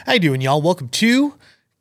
How you doing, y'all? Welcome to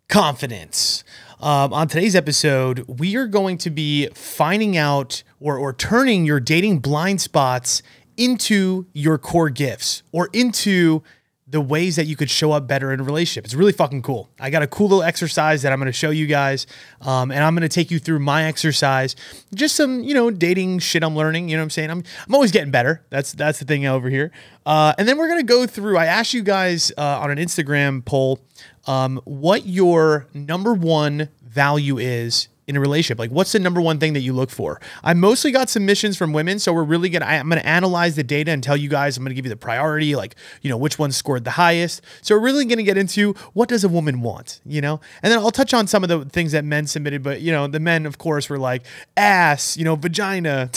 Confidence. On today's episode, we are going to be finding out or turning your dating blind spots into your core gifts or into the ways that you could show up better in a relationship. It's really fucking cool. I got a cool little exercise that I'm going to show you guys, and I'm going to take you through my exercise. Just some, dating shit I'm learning. You know what I'm saying? I'm always getting better. That's the thing over here. And then we're going to go through. I asked you guys on an Instagram poll what your number one value is in a relationship. Like, what's the number one thing that you look for? I mostly got submissions from women, so I'm going to analyze the data and tell you guys, I'm going to give you the priority, like, which one scored the highest. So we're really going to get into what does a woman want, and then I'll touch on some of the things that men submitted, but the men, of course, were like ass, vagina.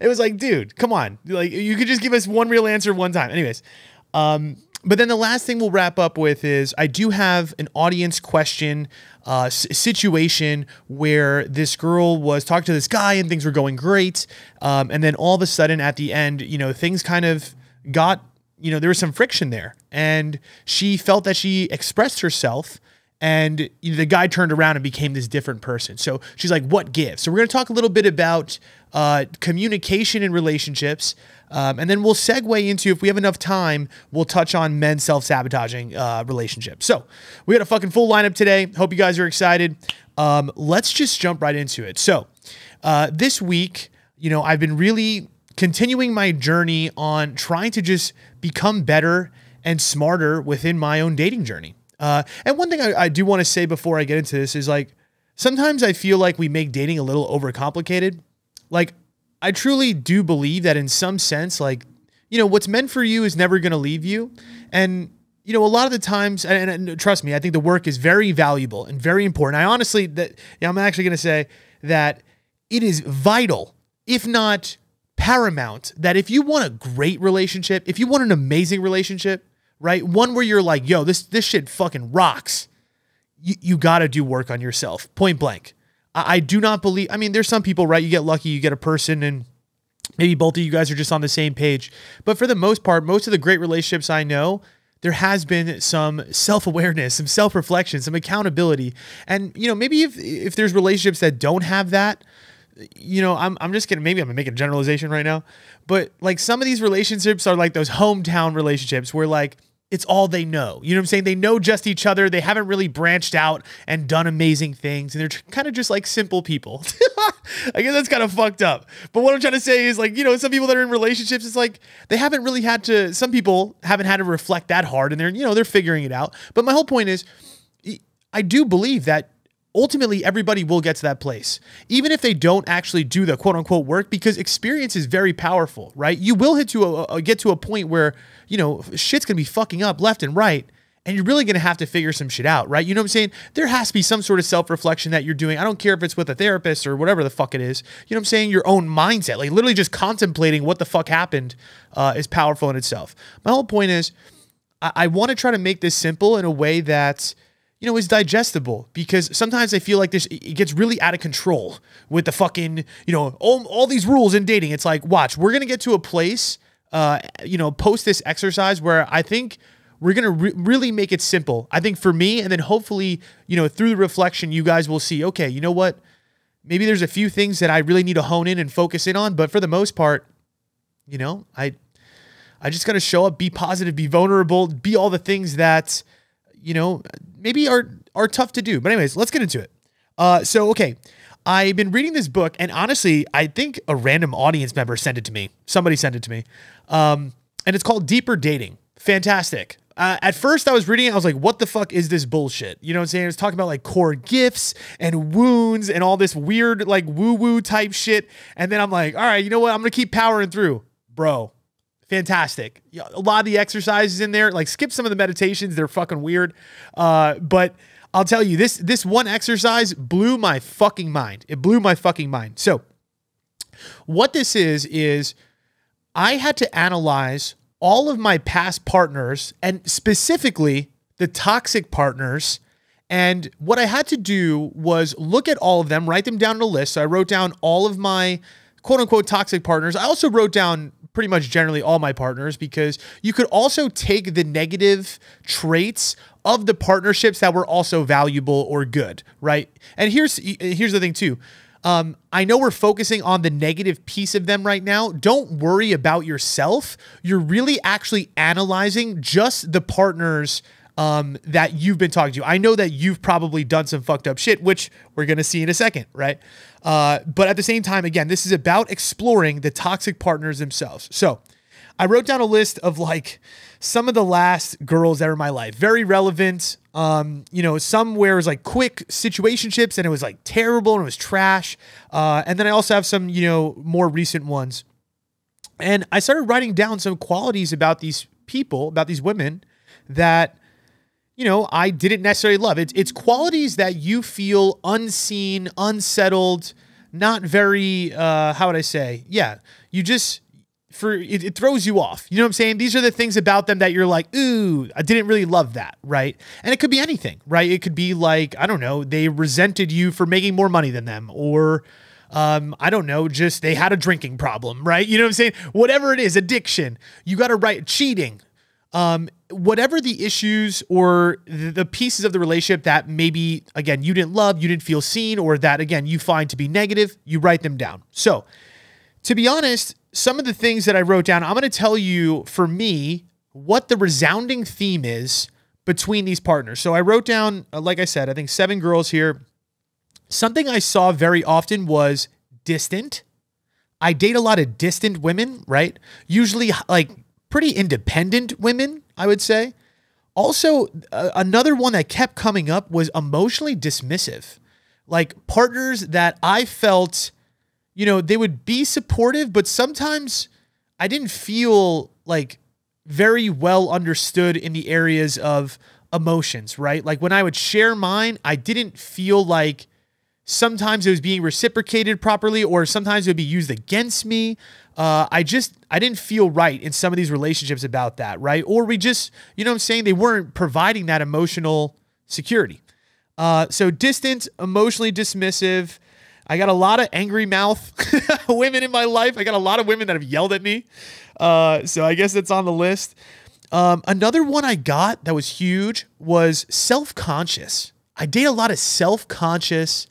It was like, dude, come on. Like, you could just give us one real answer one time. Anyways, but then the last thing we'll wrap up with is I do have an audience question situation where this girl was talking to this guy and things were going great. And then all of a sudden at the end, things kind of got, there was some friction there. And she felt that she expressed herself and the guy turned around and became this different person. So she's like, what gives? So we're going to talk a little bit about communication in relationships. And then we'll segue into, if we have enough time, we'll touch on men's self-sabotaging relationships. So we got a fucking full lineup today. Hope you guys are excited. Let's just jump right into it. So this week, I've been really continuing my journey on trying to just become better and smarter within my own dating journey. And one thing I do want to say before I get into this is, like, sometimes I feel like we make dating a little overcomplicated. Like, I truly do believe that in some sense, like, what's meant for you is never going to leave you. And, a lot of the times, and trust me, I think the work is very valuable and very important. I'm actually going to say that it is vital, if not paramount, that if you want a great relationship, if you want an amazing relationship, right? One where you're like, yo, this shit fucking rocks. You got to do work on yourself, point blank. I do not believe, there's some people, right? You get lucky, you get a person and maybe both of you guys are just on the same page. But for the most part, most of the great relationships I know, there has been some self-awareness, some self-reflection, some accountability. And, maybe if there's relationships that don't have that, I'm just kidding. Maybe I'm gonna make a generalization right now, but like some of these relationships are like those hometown relationships where like it's all they know. You know what I'm saying? They know just each other. They haven't really branched out and done amazing things. And they're kind of just like simple people. I guess that's kind of fucked up. But what I'm trying to say is, like, some people that are in relationships, it's like they haven't really had to, some people haven't had to reflect that hard and they're figuring it out. But my whole point is, I do believe that ultimately everybody will get to that place, even if they don't actually do the quote unquote work, because experience is very powerful, right? You will get to a point where, shit's gonna be fucking up left and right. And you're really gonna have to figure some shit out, right? You know what I'm saying? There has to be some sort of self-reflection that you're doing. I don't care if it's with a therapist or whatever the fuck it is. You know what I'm saying? Your own mindset, like literally just contemplating what the fuck happened is powerful in itself. My whole point is I want to try to make this simple in a way that is digestible, because sometimes I feel like it gets really out of control with the fucking, all these rules in dating. It's like, watch, we're going to get to a place, post this exercise where I think we're going to really make it simple. I think for me, and then hopefully, through the reflection, you guys will see, okay, you know what? Maybe there's a few things that I really need to hone in and focus in on. But for the most part, I just got to show up, be positive, be vulnerable, be all the things that, maybe are tough to do. But anyways, let's get into it. Okay, I've been reading this book, and honestly, I think a random audience member sent it to me. Somebody sent it to me. And it's called Deeper Dating. Fantastic. At first I was reading it, I was like, what the fuck is this bullshit? You know what I'm saying? It was talking about like core gifts and wounds and all this weird like woo-woo type shit. And then I'm like, all right, you know what? I'm going to keep powering through. Bro, fantastic. A lot of the exercises in there, like skip some of the meditations. They're fucking weird. But I'll tell you, this one exercise blew my fucking mind. It blew my fucking mind. So what this is I had to analyze all of my past partners, and specifically the toxic partners. And what I had to do was look at all of them, write them down on a list. So I wrote down all of my quote unquote toxic partners. I also wrote down pretty much generally all my partners, because you could also take the negative traits of the partnerships that were also valuable or good, right? And here's the thing too. I know we're focusing on the negative piece of them right now. Don't worry about yourself. You're really actually analyzing just the partners that you've been talking to. I know that you've probably done some fucked up shit, which we're going to see in a second, right? But at the same time, again, this is about exploring the toxic partners themselves. So I wrote down a list of like some of the last girls that were in my life. Very relevant. You know, some where it was like quick situationships and it was like terrible and it was trash. And then I also have some, you know, more recent ones. And I started writing down some qualities about these people, about these women that, you know, I didn't necessarily love. It's qualities that you feel unseen, unsettled, not very, how would I say? Yeah, you just, it throws you off. You know what I'm saying? These are the things about them that you're like, ooh, I didn't really love that, right? And it could be anything, right? It could be like, I don't know, they resented you for making more money than them, or I don't know, just they had a drinking problem, right? You know what I'm saying? Whatever it is, addiction, you got to write cheating. Whatever the issues or the pieces of the relationship that maybe, again, you didn't love, you didn't feel seen, or that, again, you find to be negative, you write them down. So to be honest, some of the things that I wrote down, I'm going to tell you, for me, what the resounding theme is between these partners. So I wrote down, like I said, I think 7 girls here. Something I saw very often was distant. I date a lot of distant women, right? Usually like pretty independent women, I would say. Also, another one that kept coming up was emotionally dismissive. Like partners that I felt, you know, they would be supportive, but sometimes I didn't feel like very well understood in the areas of emotions, right? Like when I would share mine, I didn't feel like sometimes it was being reciprocated properly, or sometimes it would be used against me. I didn't feel right in some of these relationships about that, right? Or we just, you know what I'm saying? They weren't providing that emotional security. So distant, emotionally dismissive. I got a lot of angry mouth women in my life. I got a lot of women that have yelled at me. So I guess that's on the list. Another one I got that was huge was self-conscious. I date a lot of self-conscious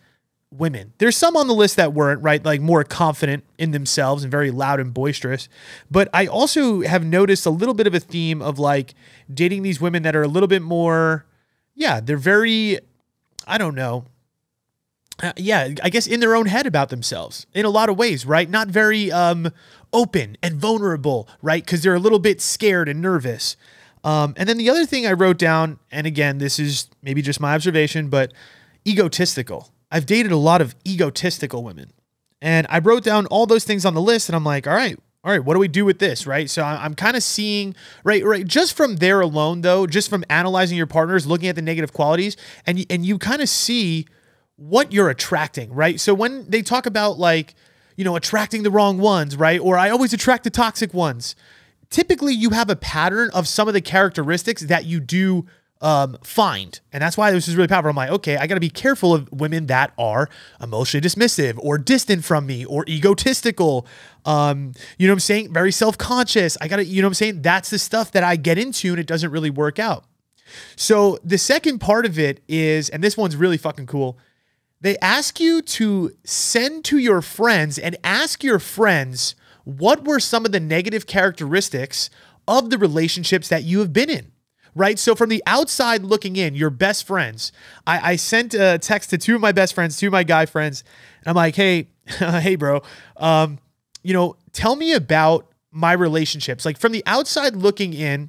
women. There's some on the list that weren't, right? Like more confident in themselves and very loud and boisterous. But I also have noticed a little bit of a theme of like dating these women that are a little bit more, yeah, they're very, I don't know. Yeah, I guess in their own head about themselves in a lot of ways, right? Not very open and vulnerable, right? Because they're a little bit scared and nervous. And then the other thing I wrote down, and again, this is maybe just my observation, but egotistical. I've dated a lot of egotistical women, and I wrote down all those things on the list, and I'm like, all right, what do we do with this, right? So I'm kind of seeing, right, just from there alone, though, just from analyzing your partners, looking at the negative qualities, and you kind of see what you're attracting, right? So when they talk about like, you know, attracting the wrong ones, right? Or I always attract the toxic ones. Typically you have a pattern of some of the characteristics that you do find. And that's why this is really powerful. I'm like, okay, I got to be careful of women that are emotionally dismissive or distant from me or egotistical. You know what I'm saying? Very self-conscious. I got to, you know what I'm saying? That's the stuff that I get into and it doesn't really work out. So the second part of it is, and this one's really fucking cool. They ask you to send to your friends and ask your friends what were some of the negative characteristics of the relationships that you have been in, right? So from the outside looking in, your best friends, I sent a text to 2 of my best friends, 2 of my guy friends, and I'm like, hey, hey, bro, you know, tell me about my relationships. Like from the outside looking in,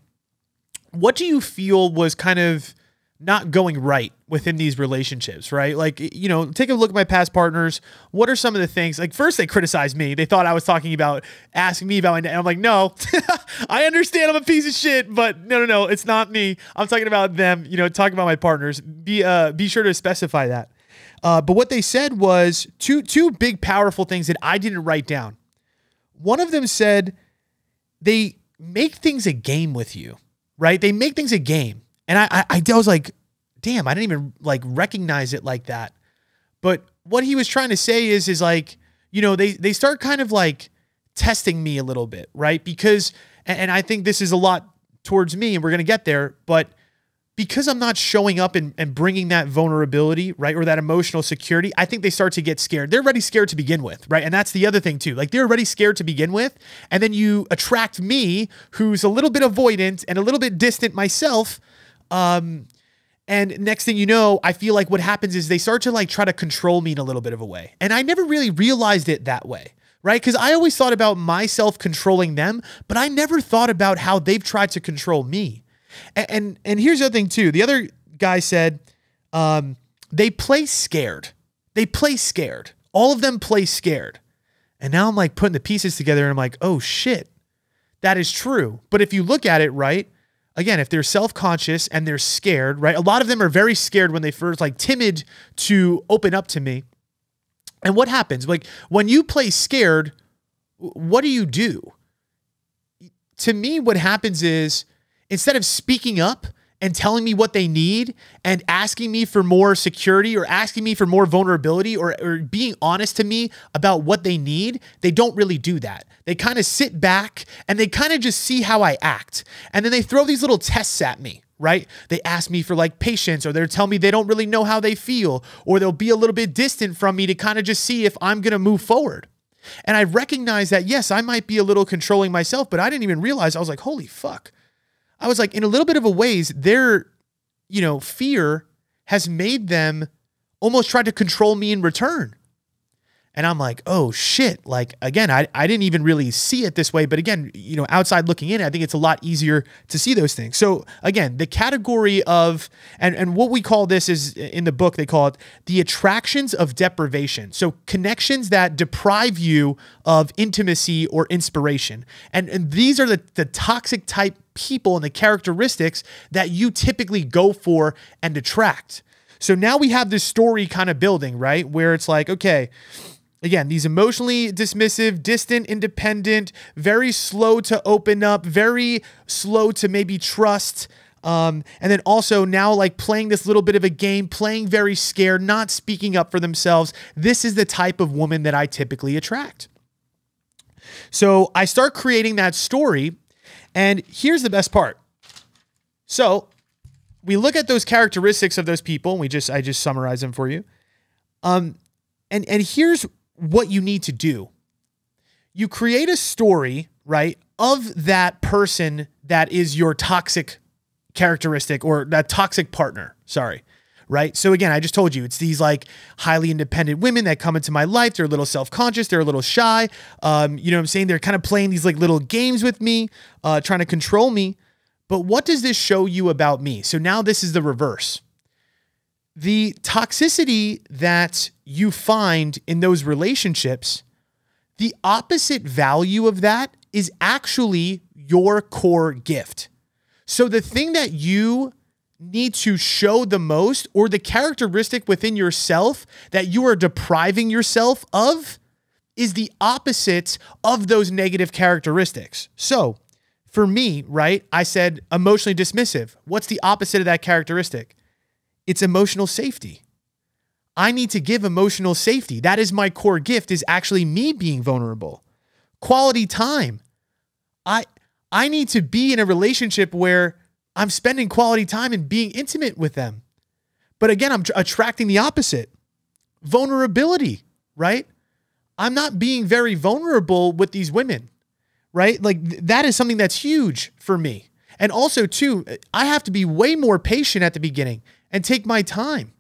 what do you feel was kind of not going right within these relationships, right? Like, you know, take a look at my past partners. What are some of the things? Like first they criticized me. They thought I was talking about asking me about my, I'm like, no, I understand I'm a piece of shit, but no, it's not me. I'm talking about them, you know, talking about my partners. Be sure to specify that. But what they said was two big, powerful things that I didn't write down. One of them said they make things a game with you, right? They make things a game. And I was like, damn, I didn't even like recognize it like that. But what he was trying to say is like, you know, they start kind of like testing me a little bit, right? Because, and I think this is a lot towards me, and we're going to get there, but because I'm not showing up and bringing that vulnerability, right, or that emotional security, I think they start to get scared. They're already scared to begin with, right? And that's the other thing too. Like, they're already scared to begin with, and then you attract me, who's a little bit avoidant and a little bit distant myself. And next thing you know, I feel like what happens is they start to like try to control me in a little bit of a way. And I never really realized it that way, right? Because I always thought about myself controlling them, but I never thought about how they've tried to control me. And here's the other thing too. The other guy said, they play scared. They play scared. All of them play scared. And now I'm like putting the pieces together and I'm like, oh shit, that is true. But if you look at it, right, again, if they're self-conscious and they're scared, right? A lot of them are very scared when they first, like timid to open up to me. And what happens? Like when you play scared, what do? To me, what happens is, instead of speaking up and telling me what they need and asking me for more security or asking me for more vulnerability or being honest to me about what they need, they don't really do that. They kind of sit back and they kind of just see how I act. And then they throw these little tests at me, right? They ask me for like patience, or they'll tell me they don't really know how they feel, or they'll be a little bit distant from me to kind of just see if I'm going to move forward. And I recognize that, yes, I might be a little controlling myself, but I didn't even realize. I was like, holy fuck. I was like, in a little bit of a ways, their, fear has made them almost try to control me in return. And I'm like, oh shit. Like, again, I didn't even really see it this way. But again, outside looking in, I think it's a lot easier to see those things. So again, the category of, and what we call this is, in the book, they call it the attractions of deprivation. So connections that deprive you of intimacy or inspiration. And these are the toxic type people and the characteristics that you typically go for and attract. So now we have this story kind of building, right? Where it's like, okay, again, these emotionally dismissive, distant, independent, very slow to open up, very slow to maybe trust. And then also now like playing this little bit of a game, playing very scared, not speaking up for themselves. This is the type of woman that I typically attract. So I start creating that story. And here's the best part. So we look at those characteristics of those people. And I just summarize them for you. And here's what you need to do. You create a story, right, of that person that is your toxic characteristic, or that toxic partner. Sorry. Right. So again, I just told you, it's these like highly independent women that come into my life. They're a little self-conscious. They're a little shy. You know what I'm saying? They're kind of playing these like little games with me, trying to control me. But what does this show you about me? So now this is the reverse. The toxicity that you find in those relationships, the opposite value of that is actually your core gift. So the thing that you need to show the most, or the characteristic within yourself that you are depriving yourself of, is the opposite of those negative characteristics. So for me, right, I said emotionally dismissive. What's the opposite of that characteristic? It's emotional safety. I need to give emotional safety. That is my core gift, is actually me being vulnerable. Quality time. I need to be in a relationship where I'm spending quality time and being intimate with them. But again, I'm attracting the opposite. Vulnerability, right? I'm not being very vulnerable with these women, right? Like that is something that's huge for me. And also too, I have to be way more patient at the beginning and take my time.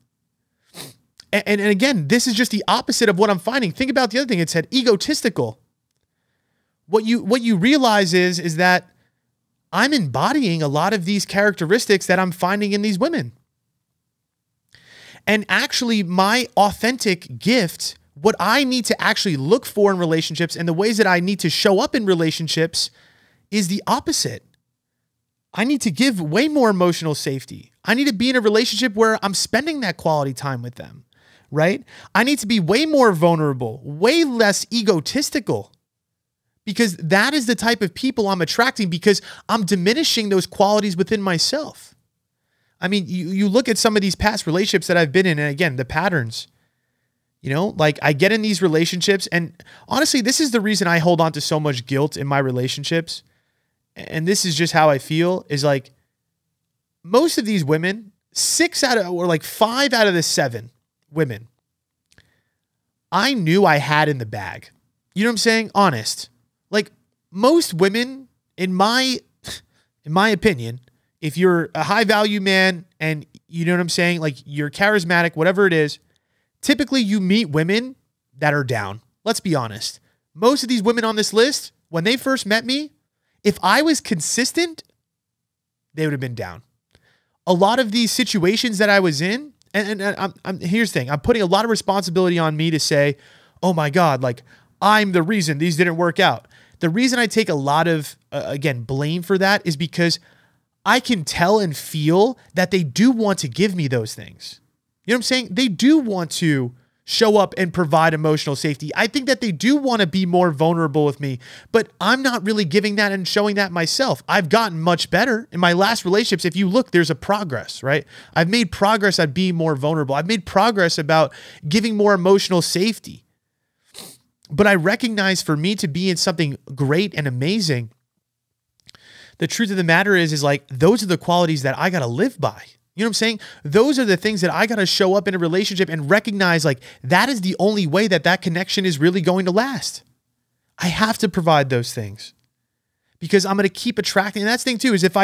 And again, this is just the opposite of what I'm finding. Think about the other thing. It said egotistical. What you realize is that I'm embodying a lot of these characteristics that I'm finding in these women. And actually, my authentic gift, what I need to actually look for in relationships and the ways that I need to show up in relationships, is the opposite. I need to give way more emotional safety. I need to be in a relationship where I'm spending that quality time with them, right? I need to be way more vulnerable, way less egotistical. Because that is the type of people I'm attracting, because I'm diminishing those qualities within myself. I mean, you look at some of these past relationships that I've been in, and again, the patterns. You know, like I get in these relationships, and honestly, this is the reason I hold on to so much guilt in my relationships. And this is just how I feel, is like most of these women, 5 out of the 7 women, I knew I had in the bag. You know what I'm saying? Honest. Like most women, in my opinion, if you're a high value man and you know what I'm saying, like you're charismatic, whatever it is, typically you meet women that are down. Let's be honest. Most of these women on this list, when they first met me, if I was consistent, they would have been down. A lot of these situations that I was in, and here's the thing, I'm putting a lot of responsibility on me to say, oh my God, like I'm the reason these didn't work out. The reason I take a lot of, again, blame for that is because I can tell and feel that they do want to give me those things. You know what I'm saying? They do want to show up and provide emotional safety. I think that they do want to be more vulnerable with me, but I'm not really giving that and showing that myself. I've gotten much better in my last relationships. If you look, there's a progress, right? I've made progress at being more vulnerable. I've made progress about giving more emotional safety. But I recognize for me to be in something great and amazing, the truth of the matter is like, those are the qualities that I got to live by. You know what I'm saying? Those are the things that I got to show up in a relationship and recognize, like, that is the only way that that connection is really going to last. I have to provide those things because I'm going to keep attracting. And that's the thing too, is if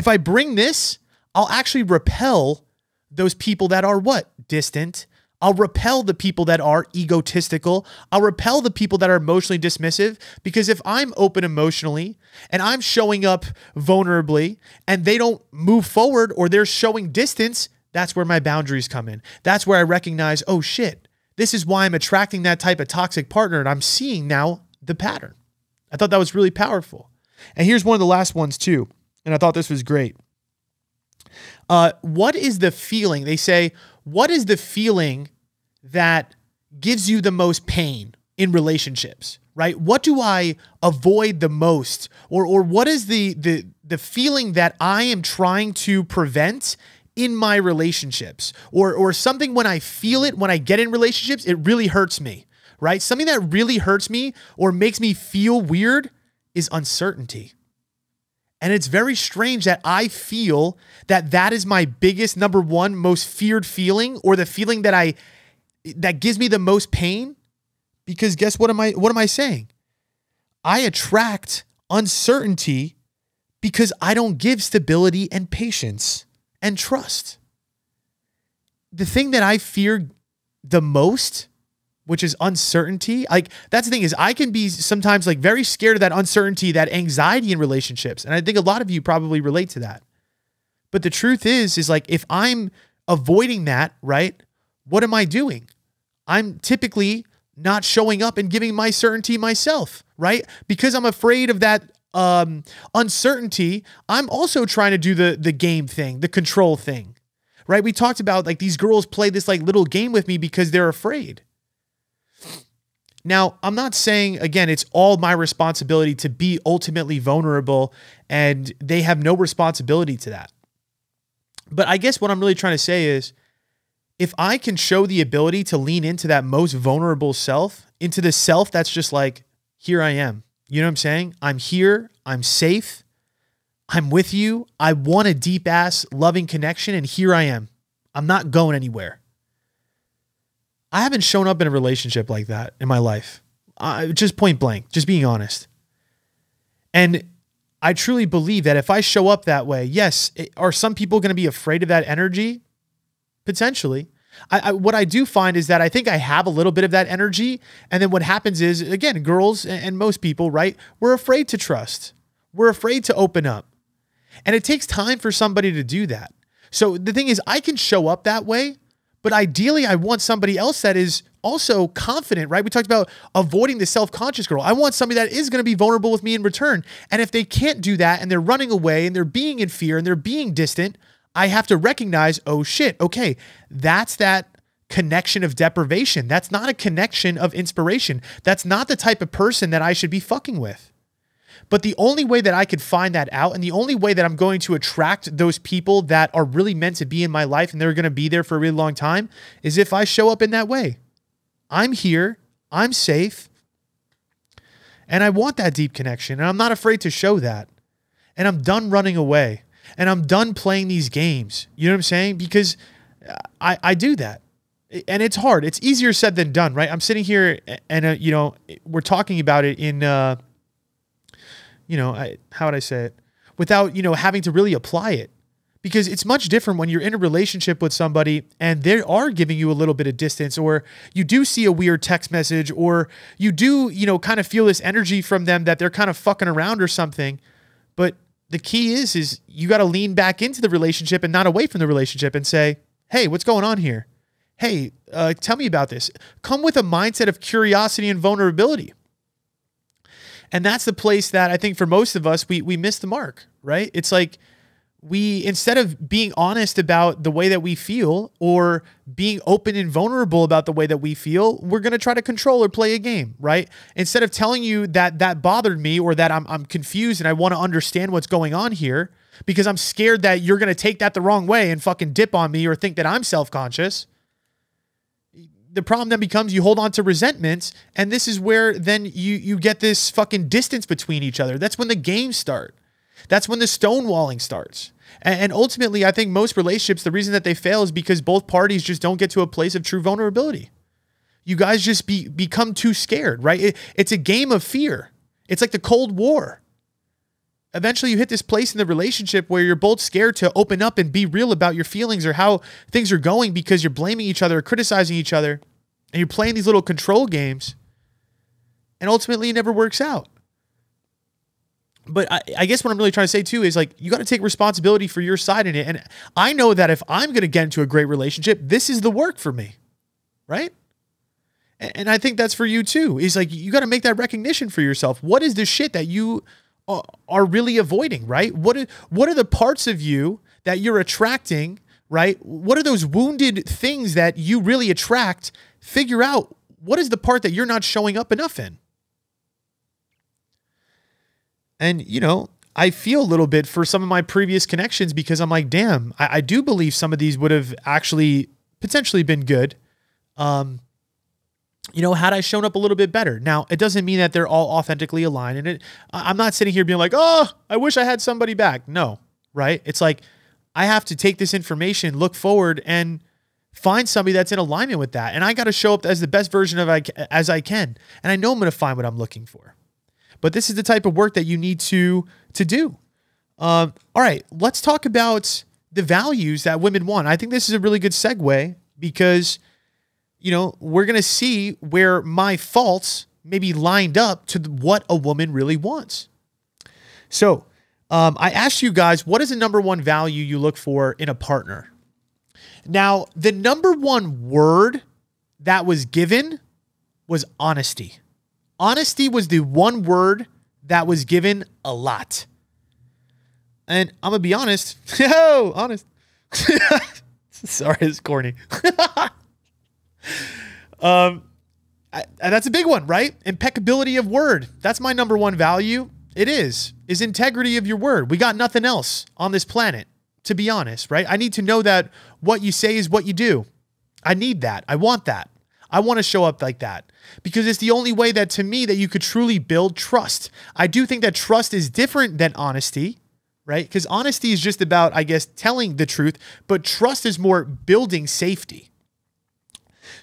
I bring this, I'll actually repel those people that are what? Distant. I'll repel the people that are egotistical. I'll repel the people that are emotionally dismissive, because if I'm open emotionally and I'm showing up vulnerably and they don't move forward or they're showing distance, that's where my boundaries come in. That's where I recognize, oh shit, this is why I'm attracting that type of toxic partner. And I'm seeing now the pattern. I thought that was really powerful. And here's one of the last ones too. And I thought this was great. What is the feeling? They say, what is the feeling that gives you the most pain in relationships, right? What do I avoid the most? Or what is the feeling that I am trying to prevent in my relationships? Or something when I feel it, when I get in relationships, it really hurts me, right? Something that really hurts me or makes me feel weird is uncertainty. And it's very strange that I feel that that is my biggest, number one, most feared feeling, or the feeling that gives me the most pain. Because guess what am I saying? I attract uncertainty because I don't give stability and patience and trust. The thing that I fear the most, which is uncertainty. Like, that's the thing, is I can be sometimes like very scared of that uncertainty, that anxiety in relationships. And I think a lot of you probably relate to that. But the truth is like, if I'm avoiding that, right, what am I doing? I'm typically not showing up and giving my certainty myself, right? Because I'm afraid of that uncertainty. I'm also trying to do the game thing, the control thing, right? We talked about like these girls play this like little game with me because they're afraid. Now, I'm not saying, again, it's all my responsibility to be ultimately vulnerable, and they have no responsibility to that. But I guess what I'm really trying to say is, if I can show the ability to lean into that most vulnerable self, into the self that's just like, here I am. You know what I'm saying? I'm here. I'm safe. I'm with you. I want a deep ass loving connection, and here I am. I'm not going anywhere. I haven't shown up in a relationship like that in my life. Just point blank, just being honest. And I truly believe that if I show up that way, yes, are some people going to be afraid of that energy? Potentially. What I do find is that I think I have a little bit of that energy. And then what happens is, again, girls and most people, right? We're afraid to trust. We're afraid to open up. And it takes time for somebody to do that. So the thing is, I can show up that way, but ideally I want somebody else that is also confident, right? We talked about avoiding the self-conscious girl. I want somebody that is going to be vulnerable with me in return. And if they can't do that and they're running away and they're being in fear and they're being distant, I have to recognize, oh shit, okay, that's that connection of deprivation. That's not a connection of inspiration. That's not the type of person that I should be fucking with. But the only way that I could find that out, and the only way that I'm going to attract those people that are really meant to be in my life and they're going to be there for a really long time, is if I show up in that way. I'm here, I'm safe, and I want that deep connection, and I'm not afraid to show that. And I'm done running away, and I'm done playing these games. You know what I'm saying? Because I do that. And it's hard. It's easier said than done, right? I'm sitting here and, you know, we're talking about it in, you know, how would I say it? Without, you know, having to really apply it. Because it's much different when you're in a relationship with somebody and they are giving you a little bit of distance, or you do see a weird text message, or you do, you know, kind of feel this energy from them that they're kind of fucking around or something. But the key is you got to lean back into the relationship and not away from the relationship and say, hey, what's going on here? Hey, tell me about this. Come with a mindset of curiosity and vulnerability. And that's the place that I think for most of us, we miss the mark, right? It's like instead of being honest about the way that we feel or being open and vulnerable about the way that we feel, we're going to try to control or play a game, right? Instead of telling you that bothered me or that I'm confused and I want to understand what's going on here because I'm scared that you're going to take that the wrong way and fucking dip on me or think that I'm self-conscious. The problem then becomes you hold on to resentments, and this is where then you get this fucking distance between each other. That's when the games start. That's when the stonewalling starts. And ultimately, I think most relationships, the reason that they fail is because both parties just don't get to a place of true vulnerability. You guys just become too scared, right? It's a game of fear. It's like the Cold War. Eventually, you hit this place in the relationship where you're both scared to open up and be real about your feelings or how things are going because you're blaming each other or criticizing each other, and you're playing these little control games, and ultimately it never works out. But I guess what I'm really trying to say too is like, you got to take responsibility for your side in it. And I know that if I'm going to get into a great relationship, this is the work for me, right? And I think that's for you too, is like, you got to make that recognition for yourself. What is the shit that you are really avoiding, right? What are the parts of you that you're attracting, right? What are those wounded things that you really attract? Figure out what is the part that you're not showing up enough in. And, you know, I feel a little bit for some of my previous connections because I'm like, damn, I do believe some of these would have actually potentially been good. You know, had I shown up a little bit better. Now, it doesn't mean that they're all authentically aligned. And I'm not sitting here being like, oh, I wish I had somebody back. No, right? It's like, I have to take this information, look forward, and find somebody that's in alignment with that. And I got to show up as the best version of as I can. And I know I'm going to find what I'm looking for. But this is the type of work that you need to do. All right, let's talk about the values that women want. I think this is a really good segue because, you know, we're going to see where my faults maybe lined up to what a woman really wants. So I asked you guys, what is the number one value you look for in a partner? Now, the number one word that was given was honesty. Honesty was the one word that was given a lot. And I'm going to be honest. Oh, honest. Sorry, it's corny. That's a big one, right? Impeccability of word. That's my number one value. It is integrity of your word. We got nothing else on this planet, to be honest, right? I need to know that what you say is what you do. I need that. I want that. I want to show up like that because it's the only way that, to me, that you could truly build trust. I do think that trust is different than honesty, right? Because honesty is just about, I guess, telling the truth, but trust is more building safety.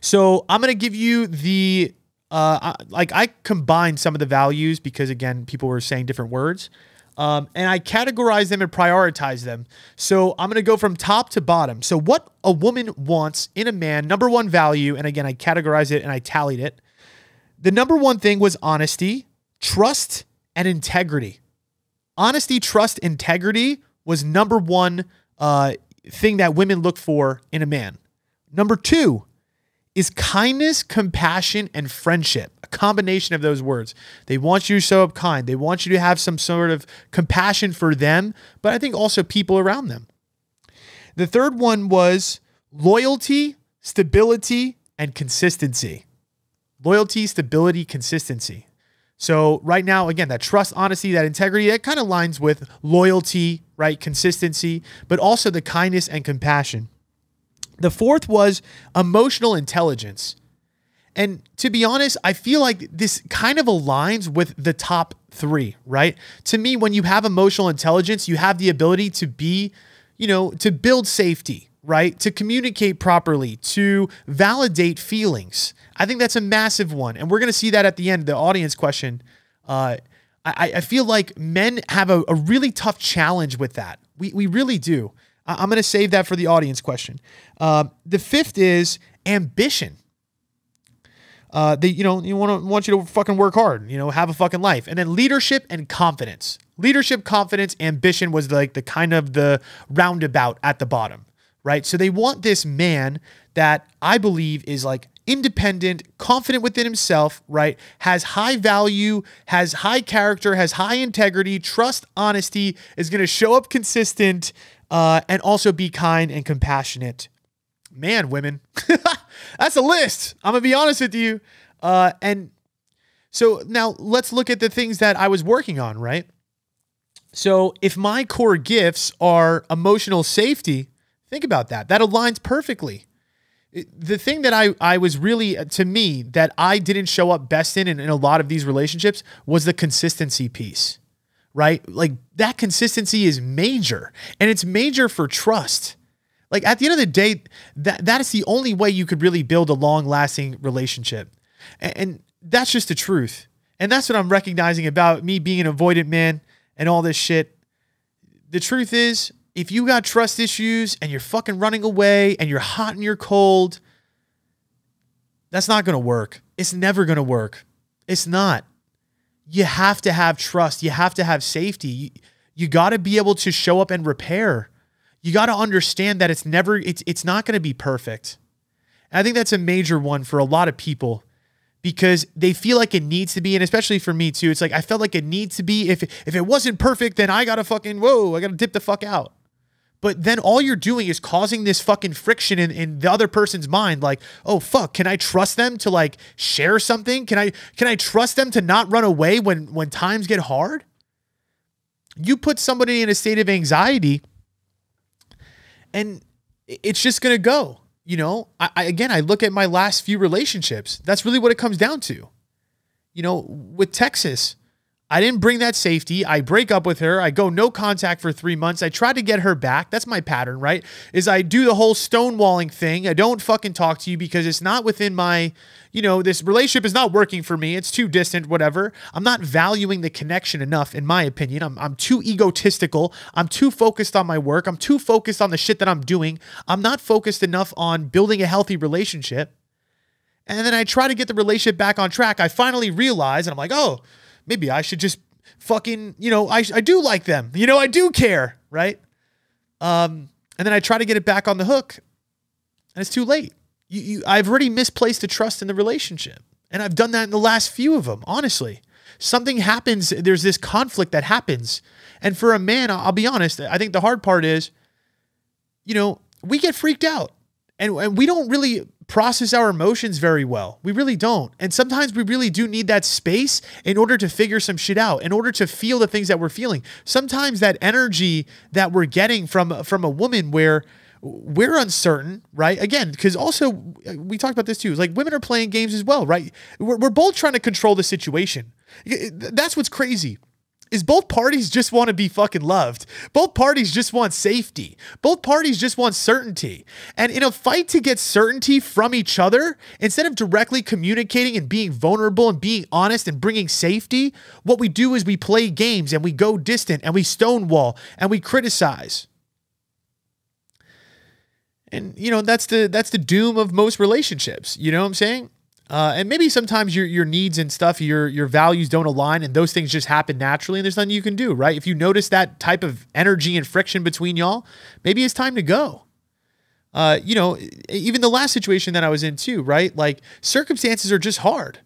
So I'm going to give you the, I combined some of the values because, again, people were saying different words. And I categorize them and prioritize them. So I'm going to go from top to bottom. So what a woman wants in a man, number one value, and again, I categorized it and I tallied it. The number one thing was honesty, trust, and integrity. Honesty, trust, integrity was number one thing that women look for in a man. Number two is kindness, compassion, and friendship. A combination of those words. They want you to show up kind. They want you to have some sort of compassion for them, but I think also people around them. The third one was loyalty, stability, and consistency. Loyalty, stability, consistency. So right now, again, that trust, honesty, that integrity, that kind of aligns with loyalty, right? Consistency, but also the kindness and compassion. The fourth was emotional intelligence. And to be honest, I feel like this kind of aligns with the top three, right? To me, when you have emotional intelligence, you have the ability to be, to build safety, right? To communicate properly, to validate feelings. I think that's a massive one. And we're going to see that at the end, the audience question. I feel like men have a really tough challenge with that. We really do. I'm going to save that for the audience question. The fifth is ambition. Want you to fucking work hard, have a fucking life. And then leadership and confidence. Leadership, confidence, ambition was like the kind of the roundabout at the bottom, right? So they want this man that I believe is like independent, confident within himself, right? Has high value, has high character, has high integrity, trust, honesty, is going to show up consistent, and also be kind and compassionate. Man, women, that's a list. I'm going to be honest with you. And so now let's look at the things that I was working on, right? So if my core gifts are emotional safety, think about that. That aligns perfectly. The thing that I was really, to me, that I didn't show up best in a lot of these relationships was the consistency piece, right? Like that consistency is major, and it's major for trust. Like at the end of the day, that is the only way you could really build a long-lasting relationship. And that's just the truth. And that's what I'm recognizing about me being an avoidant man and all this shit. The truth is, if you got trust issues and you're fucking running away and you're hot and you're cold, that's not going to work. It's never going to work. It's not. You have to have trust. You have to have safety. You got to be able to show up and repair. You got to understand that it's not going to be perfect. And I think that's a major one for a lot of people because they feel like it needs to be. And especially for me too, it's like, I felt like it needs to be. If it wasn't perfect, then I got to fucking, I got to dip the fuck out. But then all you're doing is causing this fucking friction in the other person's mind. Like, oh fuck, can I trust them to like share something? Can I trust them to not run away when times get hard? You put somebody in a state of anxiety and it's just going to go, I look at my last few relationships. That's really what it comes down to. With Texas, I didn't bring that safety. I break up with her. I go no contact for 3 months. I try to get her back. That's my pattern, right? Is I do the whole stonewalling thing. I don't fucking talk to you because it's not within my, this relationship is not working for me. It's too distant, whatever. I'm not valuing the connection enough, in my opinion. I'm too egotistical. I'm too focused on my work. I'm too focused on the shit that I'm doing. I'm not focused enough on building a healthy relationship. And then I try to get the relationship back on track. I finally realize, and I'm like, oh, maybe I should just fucking, I do like them. I do care, right? And then I try to get it back on the hook, and it's too late. I've already misplaced the trust in the relationship, and I've done that in the last few of them, honestly. Something happens, there's this conflict that happens, and for a man, I'll be honest, I think the hard part is, we get freaked out, and we don't really process our emotions very well. We really don't. And sometimes we really do need that space in order to figure some shit out, in order to feel the things that we're feeling. Sometimes that energy that we're getting from a woman where we're uncertain, right? Again, because also we talked about this too. It's like women are playing games as well, right? We're both trying to control the situation. That's what's crazy. Is both parties just want to be fucking loved. Both parties just want safety. Both parties just want certainty. And in a fight to get certainty from each other, instead of directly communicating and being vulnerable and being honest and bringing safety, what we do is we play games and we go distant and we stonewall and we criticize. And, that's the doom of most relationships. You know what I'm saying? And maybe sometimes your needs and stuff, your values don't align and those things just happen naturally and there's nothing you can do, right? If you notice that type of energy and friction between y'all, maybe it's time to go. Even the last situation that I was in too, right? Like circumstances are just hard.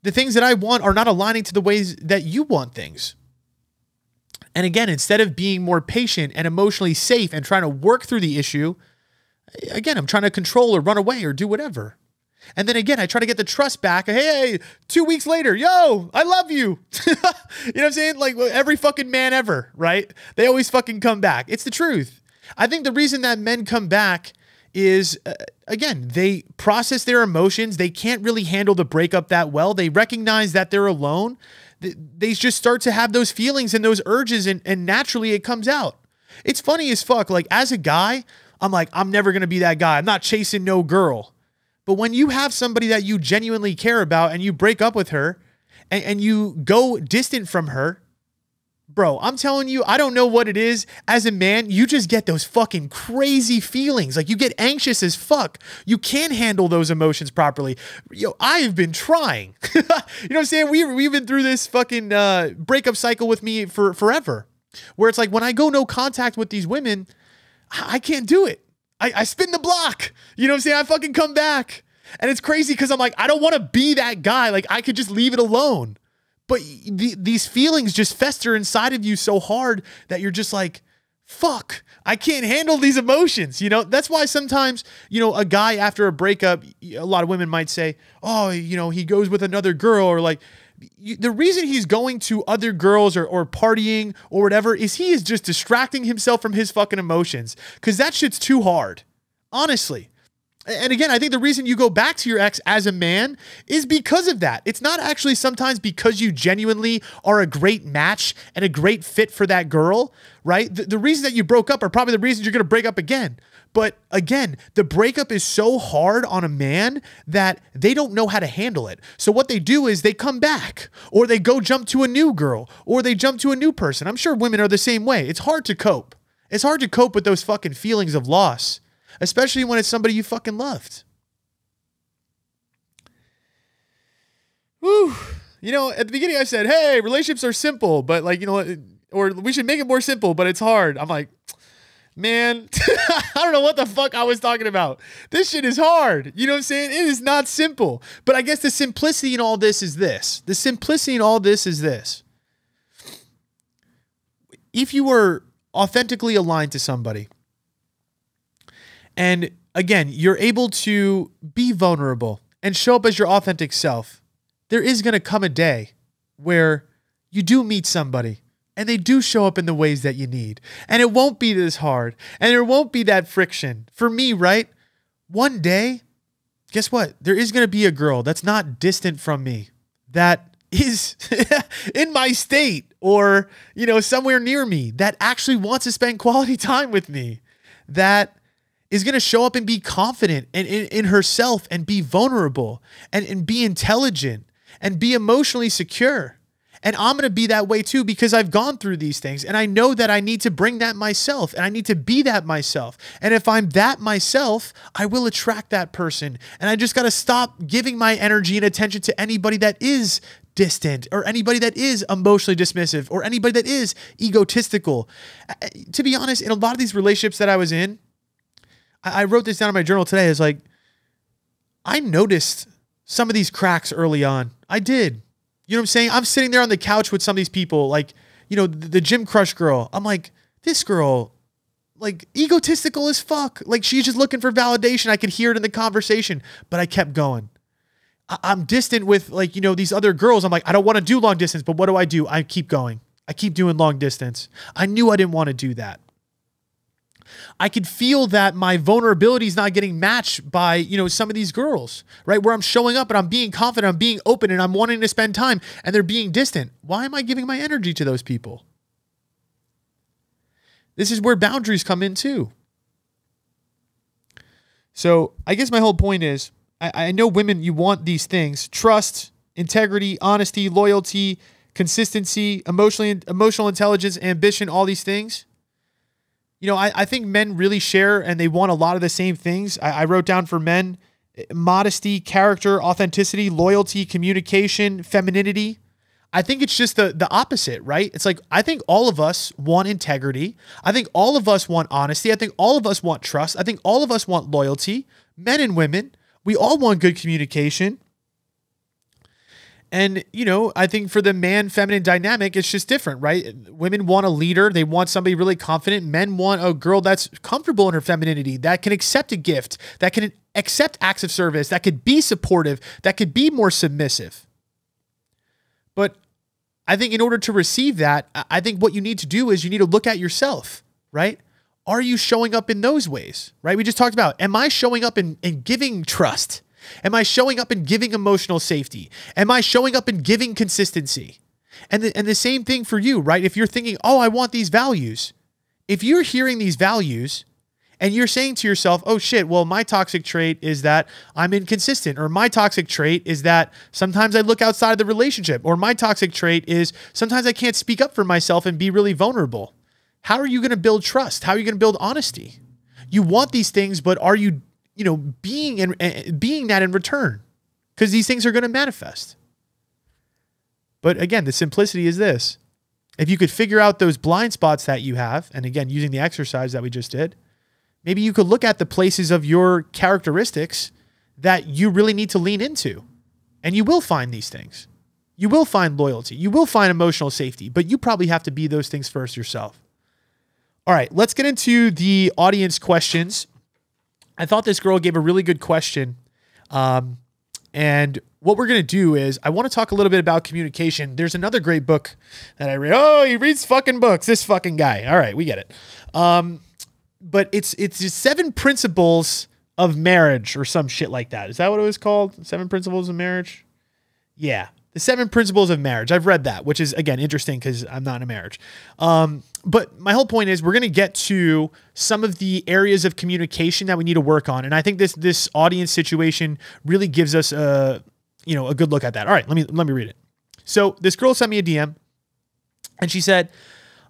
The things that I want are not aligning to the ways that you want things. And again, instead of being more patient and emotionally safe and trying to work through the issue, again, I'm trying to control or run away or do whatever. And then again, I try to get the trust back. Hey, 2 weeks later, yo, I love you. You know what I'm saying? Like every fucking man ever, right? They always fucking come back. It's the truth. I think the reason that men come back is, again, they process their emotions. They can't really handle the breakup that well. They recognize that they're alone. They just start to have those feelings and those urges, and naturally it comes out. It's funny as fuck. Like, as a guy, I'm like, I'm never going to be that guy. I'm not chasing no girl. But when you have somebody that you genuinely care about and you break up with her and you go distant from her, bro, I'm telling you, I don't know what it is. As a man, you just get those fucking crazy feelings. Like, you get anxious as fuck. You can't handle those emotions properly. Yo, I have been trying. You know what I'm saying? We've been through this fucking breakup cycle with me for forever, where it's like, when I go no contact with these women, I can't do it. I spin the block. You know what I'm saying? I fucking come back. And it's crazy because I'm like, I don't want to be that guy. Like, I could just leave it alone. But these feelings just fester inside of you so hard that you're just like, fuck, I can't handle these emotions. You know, that's why sometimes, you know, a guy after a breakup, a lot of women might say, oh, you know, he goes with another girl, or like, the reason he's going to other girls or partying or whatever is he is just distracting himself from his fucking emotions, because that shit's too hard, honestly. And again, I think the reason you go back to your ex as a man is because of that. It's not actually sometimes because you genuinely are a great match and a great fit for that girl, right? The reason that you broke up are probably the reasons you're going to break up again. But again, the breakup is so hard on a man that they don't know how to handle it. So what they do is they come back, or they go jump to a new girl, or they jump to a new person. I'm sure women are the same way. It's hard to cope. It's hard to cope with those fucking feelings of loss, especially when it's somebody you fucking loved. Whew. You know, at the beginning I said, hey, relationships are simple, but like, you know, or we should make it more simple, but it's hard. I'm like, man, I don't know what the fuck I was talking about. This shit is hard. You know what I'm saying? It is not simple. But I guess the simplicity in all this is this. The simplicity in all this is this. If you were authentically aligned to somebody, and again, you're able to be vulnerable and show up as your authentic self, there is going to come a day where you do meet somebody and they do show up in the ways that you need. And it won't be this hard. And there won't be that friction. For me, right? One day, guess what? There is going to be a girl that's not distant from me, that is in my state, or, you know, somewhere near me, that actually wants to spend quality time with me, that is going to show up and be confident in herself, and be vulnerable, and be intelligent, and be emotionally secure. And I'm going to be that way too, because I've gone through these things, and I know that I need to bring that myself, and I need to be that myself. And if I'm that myself, I will attract that person. And I just got to stop giving my energy and attention to anybody that is distant, or anybody that is emotionally dismissive, or anybody that is egotistical. To be honest, in a lot of these relationships that I was in, I wrote this down in my journal today. It's like, I noticed some of these cracks early on. I did. You know what I'm saying? I'm sitting there on the couch with some of these people, like, you know, the gym crush girl. I'm like, this girl, like, egotistical as fuck. Like, she's just looking for validation. I could hear it in the conversation, but I kept going. I'm distant with, like, you know, these other girls. I'm like, I don't want to do long distance, but what do? I keep going. I keep doing long distance. I knew I didn't want to do that. I could feel that my vulnerability is not getting matched by, you know, some of these girls, right? Where I'm showing up and I'm being confident, I'm being open, and I'm wanting to spend time, and they're being distant. Why am I giving my energy to those people? This is where boundaries come in too. So I guess my whole point is, I know women, you want these things: trust, integrity, honesty, loyalty, consistency, emotional intelligence, ambition, all these things. You know, I think men really share, and they want a lot of the same things. I wrote down for men: modesty, character, authenticity, loyalty, communication, femininity. I think it's just the opposite, right? It's like, I think all of us want integrity. I think all of us want honesty. I think all of us want trust. I think all of us want loyalty. Men and women, we all want good communication. And, you know, I think for the man-feminine dynamic, it's just different, right? Women want a leader. They want somebody really confident. Men want a girl that's comfortable in her femininity, that can accept a gift, that can accept acts of service, that could be supportive, that could be more submissive. But I think in order to receive that, I think what you need to do is you need to look at yourself, right? are you showing up in those ways, right? We just talked about, am I showing up in giving trust? Am I showing up in giving emotional safety? Am I showing up in giving consistency? And the same thing for you, right? If you're thinking, oh, I want these values. If you're hearing these values and you're saying to yourself, oh shit, well, my toxic trait is that I'm inconsistent, or my toxic trait is that sometimes I look outside of the relationship, or my toxic trait is sometimes I can't speak up for myself and be really vulnerable. How are you going to build trust? How are you going to build honesty? You want these things, but are you, being that in return? Because these things are going to manifest. But again, the simplicity is this. If you could figure out those blind spots that you have, and again, using the exercise that we just did, maybe you could look at the places of your characteristics that you really need to lean into. And you will find these things. You will find loyalty. You will find emotional safety, but you probably have to be those things first yourself. All right, let's get into the audience questions. I thought this girl gave a really good question. And what we're going to do is I want to talk a little bit about communication. There's another great book that I read. Oh, he reads fucking books. This fucking guy. All right, we get it. But it's just 7 principles of marriage or some shit like that. Is that what it was called? 7 principles of marriage? Yeah. The 7 principles of marriage. I've read that, which is, again, interesting because I'm not in a marriage. But my whole point is we're going to get to some of the areas of communication that we need to work on. And I think this audience situation really gives us a good look at that. All right, let me read it. So this girl sent me a DM and she said,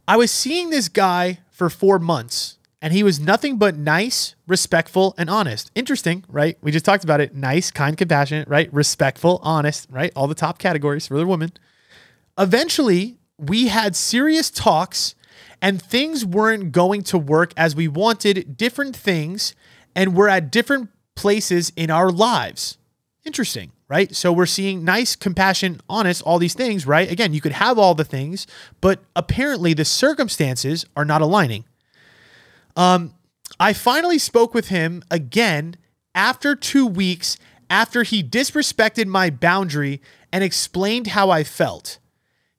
I was seeing this guy for 4 months and he was nothing but nice, respectful, and honest. Interesting, right? We just talked about it. Nice, kind, compassionate, right? Respectful, honest, right? All the top categories for the woman. Eventually, we had serious talks and things weren't going to work as we wanted, different things, and we're at different places in our lives. Interesting, right? So we're seeing nice, compassion, honest, all these things, right? Again, you could have all the things, but apparently the circumstances are not aligning. I finally spoke with him again after 2 weeks after he disrespected my boundary and explained how I felt.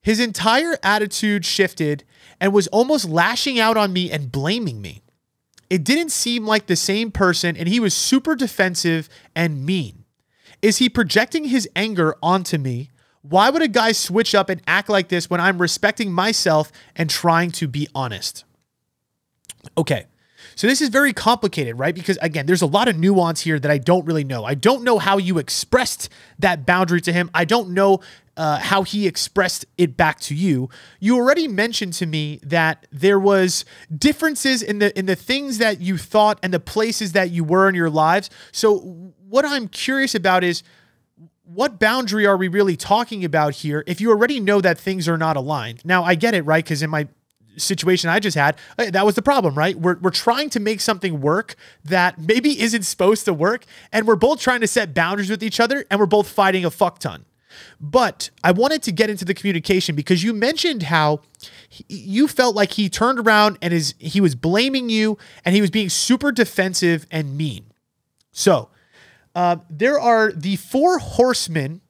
His entire attitude shifted and was almost lashing out on me and blaming me. It didn't seem like the same person and he was super defensive and mean. Is he projecting his anger onto me? Why would a guy switch up and act like this when I'm respecting myself and trying to be honest? Okay. So this is very complicated, right? Because again, there's a lot of nuance here that I don't really know. I don't know how you expressed that boundary to him. I don't know how he expressed it back to you. You already mentioned to me that there was differences in the things that you thought and the places that you were in your lives. So what I'm curious about is, what boundary are we really talking about here if you already know that things are not aligned? Now, I get it, right? Because in my situation I just had, that was the problem, right? We're trying to make something work that maybe isn't supposed to work, and we're both trying to set boundaries with each other, and we're both fighting a fuck ton. But I wanted to get into the communication because you mentioned how you felt like he turned around and he was blaming you and he was being super defensive and mean. So there are the 4 horsemen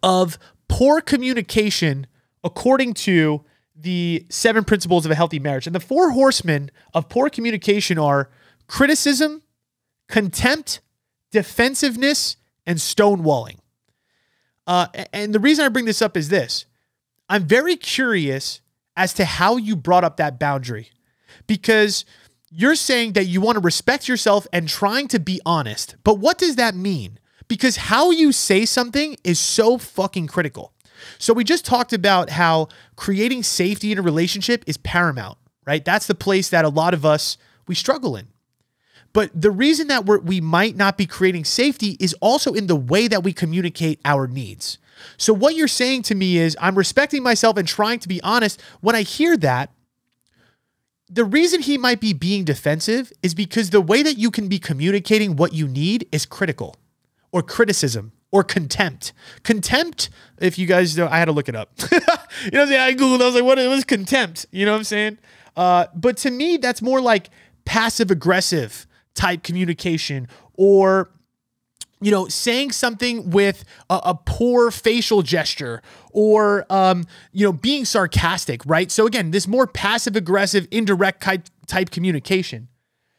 of poor communication according to the 7 principles of a healthy marriage. And the 4 horsemen of poor communication are criticism, contempt, defensiveness, and stonewalling. And the reason I bring this up is this. I'm very curious as to how you brought up that boundary, because you're saying that you want to respect yourself and trying to be honest. But what does that mean? Because how you say something is so fucking critical. So we just talked about how creating safety in a relationship is paramount, right? That's the place that a lot of us, we struggle in. But the reason that we might not be creating safety is also in the way that we communicate our needs. So what you're saying to me is, I'm respecting myself and trying to be honest. When I hear that, the reason he might be being defensive is because the way that you can be communicating what you need is critical, or criticism, or contempt. Contempt, if you guys know, I had to look it up. You know what I'm saying? I Googled, I was like, what is contempt? You know what I'm saying? But to me, that's more like passive aggressive type communication, or saying something with a poor facial gesture or, being sarcastic, right? So again, this more passive aggressive, indirect type communication.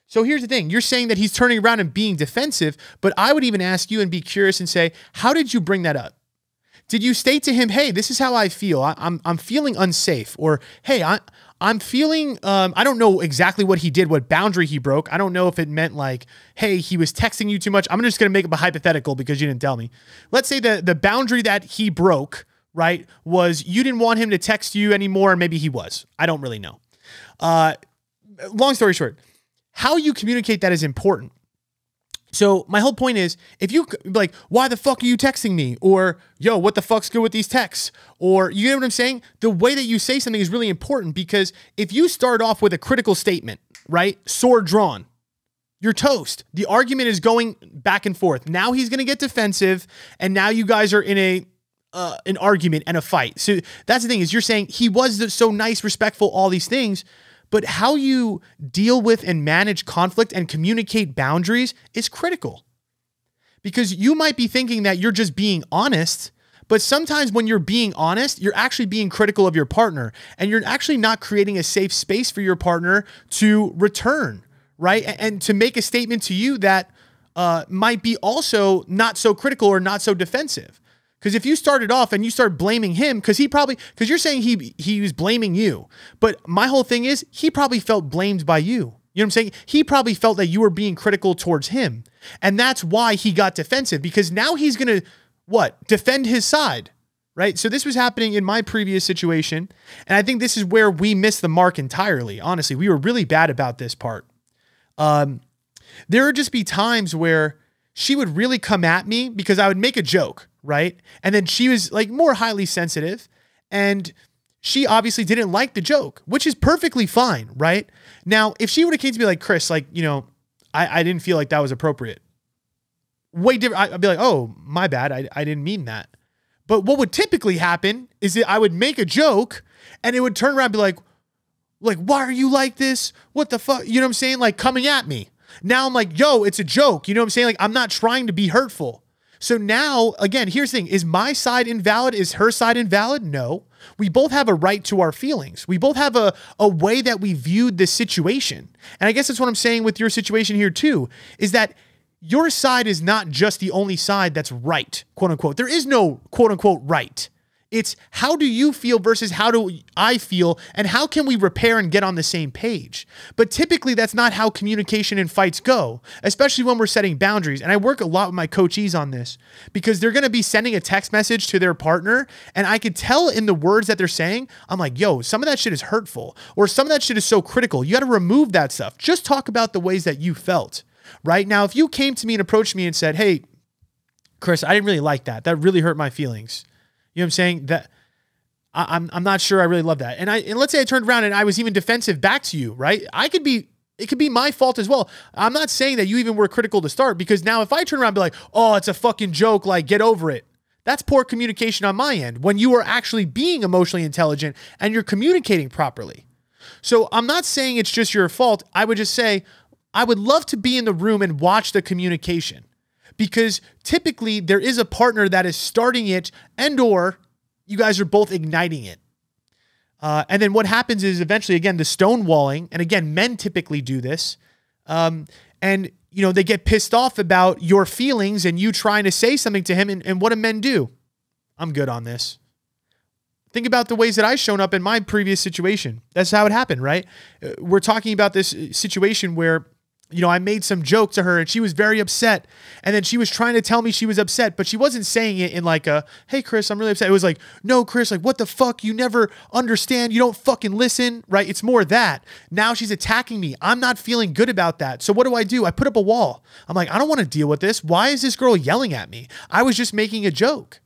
So here's the thing. You're saying that he's turning around and being defensive, but I would even ask you and be curious and say, how did you bring that up? Did you state to him, hey, this is how I feel. I'm feeling unsafe. Or, hey, I'm feeling, I don't know exactly what he did, what boundary he broke. I don't know if it meant like, hey, he was texting you too much. I'm just going to make up a hypothetical because you didn't tell me. Let's say the boundary that he broke, right, was you didn't want him to text you anymore. And maybe he was. I don't really know. Long story short, how you communicate that is important. So my whole point is, if you like, why the fuck are you texting me? Or, yo, what the fuck's good with these texts? Or, you know what I'm saying? The way that you say something is really important, because if you start off with a critical statement, right? Sword drawn, you're toast. The argument is going back and forth. Now he's going to get defensive. And now you guys are in an argument and a fight. So that's the thing, is you're saying he was so nice, respectful, all these things. But how you deal with and manage conflict and communicate boundaries is critical. Because you might be thinking that you're just being honest, but sometimes when you're being honest, you're actually being critical of your partner, and you're actually not creating a safe space for your partner to return, right? And to make a statement to you that might be also not so critical or not so defensive. Because if you started off and you start blaming him, because you're saying he was blaming you. But my whole thing is, he probably felt blamed by you. You know what I'm saying? He probably felt that you were being critical towards him. And that's why he got defensive, because now he's going to, defend his side, right? So this was happening in my previous situation. And I think this is where we missed the mark entirely. Honestly, we were really bad about this part. There would just be times where she would really come at me because I would make a joke, right? And then she was like more highly sensitive, and she obviously didn't like the joke, which is perfectly fine, right? Now, if she would have came to me like, Chris, like, I didn't feel like that was appropriate. Way different. I'd be like, oh, my bad. I didn't mean that. But what would typically happen is that I would make a joke and it would turn around and be like, why are you like this? What the fuck? You know what I'm saying? Like, coming at me. Now I'm like, yo, it's a joke. You know what I'm saying? Like, I'm not trying to be hurtful. So now, again, here's the thing. Is my side invalid? Is her side invalid? No. We both have a right to our feelings. We both have a way that we viewed this situation. And I guess that's what I'm saying with your situation here too, is that your side is not just the only side that's right, quote unquote. There is no quote unquote right. It's how do you feel versus how do I feel, and how can we repair and get on the same page? But typically that's not how communication and fights go, especially when we're setting boundaries. And I work a lot with my coachees on this, because they're going to be sending a text message to their partner, and I could tell in the words that they're saying, I'm like, yo, some of that shit is hurtful, or some of that shit is so critical. You got to remove that stuff. Just talk about the ways that you felt. Right now, if you came to me and approached me and said, hey, Chris, I didn't really like that. That really hurt my feelings. You know what I'm saying? That I'm not sure I really love that. And let's say I turned around and I was even defensive back to you, right? It could be my fault as well. I'm not saying that you even were critical to start, because now if I turn around and be like, oh, it's a fucking joke, like, get over it. That's poor communication on my end, when you are actually being emotionally intelligent and you're communicating properly. So I'm not saying it's just your fault. I would just say, I would love to be in the room and watch the communication, because typically there is a partner that is starting it, and or you guys are both igniting it. And then what happens is eventually, again, the stonewalling, and again, men typically do this. And, they get pissed off about your feelings and you trying to say something to him. And what do men do? I'm good on this. Think about the ways that I've shown up in my previous situation. That's how it happened, right? We're talking about this situation where, I made some joke to her and she was very upset. And then she was trying to tell me she was upset, but she wasn't saying it in like a, hey, Chris, I'm really upset. It was like, no, Chris, like, what the fuck? You never understand. You don't fucking listen, right? It's more that. Now she's attacking me. I'm not feeling good about that. So what do? I put up a wall. I'm like, I don't want to deal with this. Why is this girl yelling at me? I was just making a joke.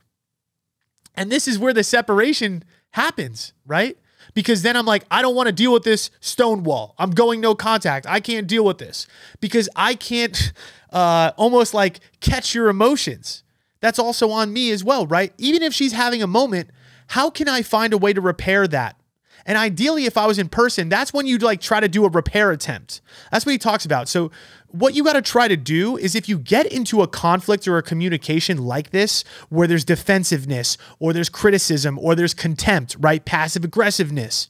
And this is where the separation happens, right? Because then I'm like, I don't want to deal with this stonewall. I'm going no contact. I can't deal with this because I can't almost like catch your emotions. That's also on me as well, right? Even if she's having a moment, how can I find a way to repair that? And ideally, if I was in person, that's when you'd like try to do a repair attempt. That's what he talks about. So what you got to try to do is if you get into a conflict or a communication like this, where there's defensiveness or there's criticism or there's contempt, right? Passive aggressiveness.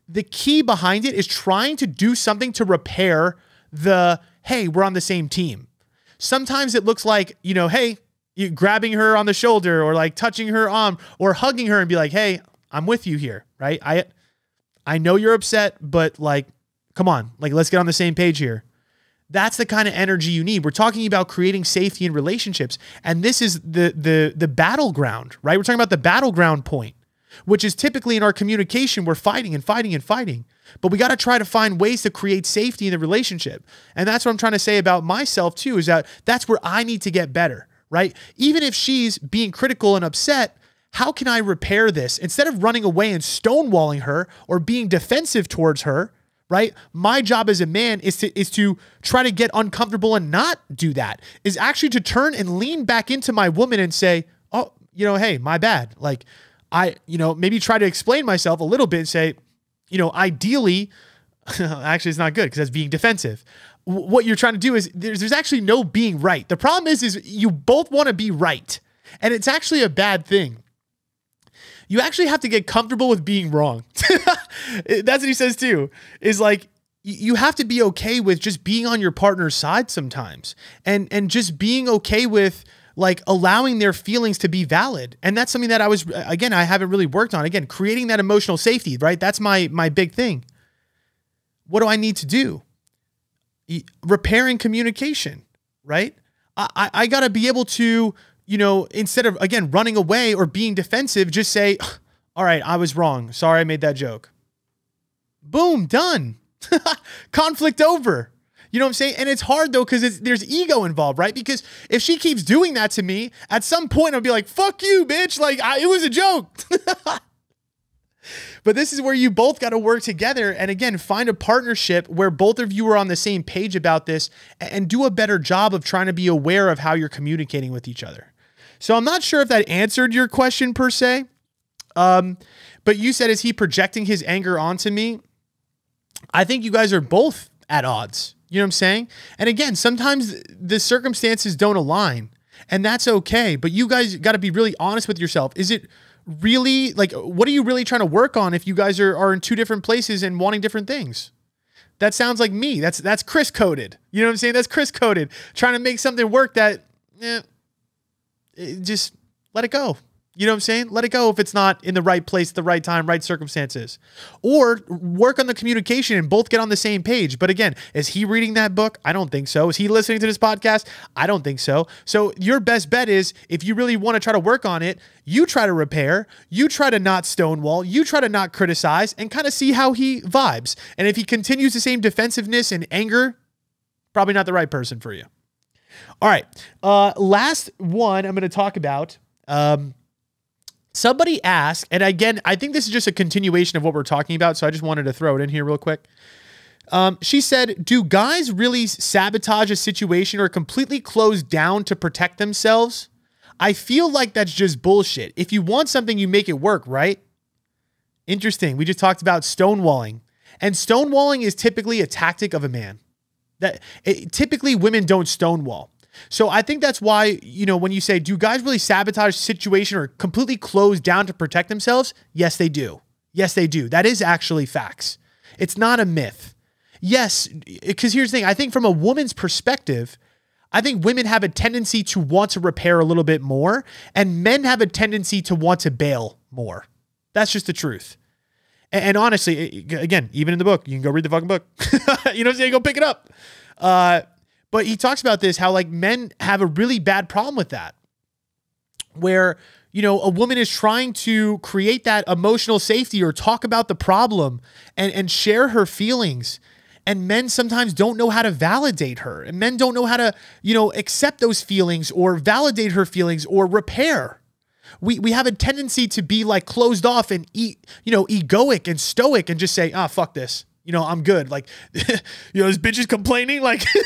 The key behind it is trying to do something to repair the, hey, we're on the same team. Sometimes it looks like, you know, hey, you grabbing her on the shoulder or like touching her arm or hugging her and be like, hey, I'm with you here, right? I know you're upset, but like, come on, like, let's get on the same page here. That's the kind of energy you need. We're talking about creating safety in relationships. And this is the battleground, right? We're talking about the battleground point, which is typically in our communication, we're fighting and fighting and fighting. But we got to try to find ways to create safety in the relationship. And that's what I'm trying to say about myself too, is that that's where I need to get better, right? Even if she's being critical and upset, how can I repair this? Instead of running away and stonewalling her or being defensive towards her, right? My job as a man is to try to get uncomfortable and not do that, is actually to turn and lean back into my woman and say, oh, you know, hey, my bad. Like maybe try to explain myself a little bit and say, you know, ideally, actually it's not good because that's being defensive. What you're trying to do is there's actually no being right. The problem is you both want to be right. And it's actually a bad thing. You actually have to get comfortable with being wrong. That's what he says too, is like, you have to be okay with just being on your partner's side sometimes and just being okay with like allowing their feelings to be valid. And that's something that I haven't really worked on. Again, creating that emotional safety, right? That's my big thing. What do I need to do? Repairing communication, right? I got to be able to, you know, instead of, again, running away or being defensive, just say, all right, I was wrong. Sorry, I made that joke. Boom, done. Conflict over. You know what I'm saying? And it's hard though, because there's ego involved, right? Because if she keeps doing that to me, at some point I'll be like, fuck you, bitch. Like, it was a joke. But this is where you both got to work together. And again, find a partnership where both of you are on the same page about this and do a better job of trying to be aware of how you're communicating with each other. So I'm not sure if that answered your question per se. But you said, is he projecting his anger onto me? I think you guys are both at odds. You know what I'm saying? And again, sometimes the circumstances don't align and that's okay. But you guys got to be really honest with yourself. Is it really like, what are you really trying to work on if you guys are in two different places and wanting different things? That sounds like me. That's Chris coded. You know what I'm saying? That's Chris coded. Trying to make something work that, just let it go. You know what I'm saying? Let it go if it's not in the right place, the right time, right circumstances. Or work on the communication and both get on the same page. But again, is he reading that book? I don't think so. Is he listening to this podcast? I don't think so. So your best bet is, if you really want to try to work on it, you try to repair, you try to not stonewall, you try to not criticize, and kind of see how he vibes. And if he continues the same defensiveness and anger, probably not the right person for you. All right. Last one I'm going to talk about. Somebody asked, and again, I think this is just a continuation of what we're talking about, so I just wanted to throw it in here real quick. She said, do guys really sabotage a situation or completely close down to protect themselves? I feel like that's just bullshit. If you want something, you make it work, right? Interesting. We just talked about stonewalling. And stonewalling is typically a tactic of a man. Typically, women don't stonewall. So I think that's why, you know, when you say, do guys really sabotage a situation or completely close down to protect themselves? Yes, they do. Yes, they do. That is actually facts. It's not a myth. Yes, because here's the thing. I think from a woman's perspective, I think women have a tendency to want to repair a little bit more, and men have a tendency to want to bail more. That's just the truth. And honestly, again, even in the book, you can go read the fucking book. You know what I'm saying? Go pick it up. But he talks about this, how like men have a really bad problem with that, where, you know, a woman is trying to create that emotional safety or talk about the problem and share her feelings. And men sometimes don't know how to validate her, and men don't know how to, you know, accept those feelings or validate her feelings or repair. We have a tendency to be like closed off and egoic and stoic and just say, fuck this. You know, I'm good. Like, you know, this bitch is complaining. Like, you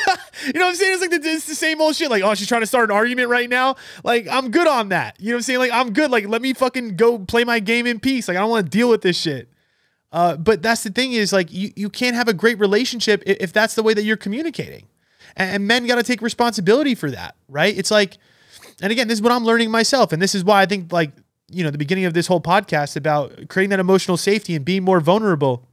know what I'm saying? It's like it's the same old shit. Like, oh, she's trying to start an argument right now. Like, I'm good on that. You know what I'm saying? Like, I'm good. Like, let me fucking go play my game in peace. Like, I don't want to deal with this shit. But that's the thing is, like, you can't have a great relationship if that's the way that you're communicating. And men got to take responsibility for that, right? It's like, and again, this is what I'm learning myself. And this is why I think, like, the beginning of this whole podcast about creating that emotional safety and being more vulnerable.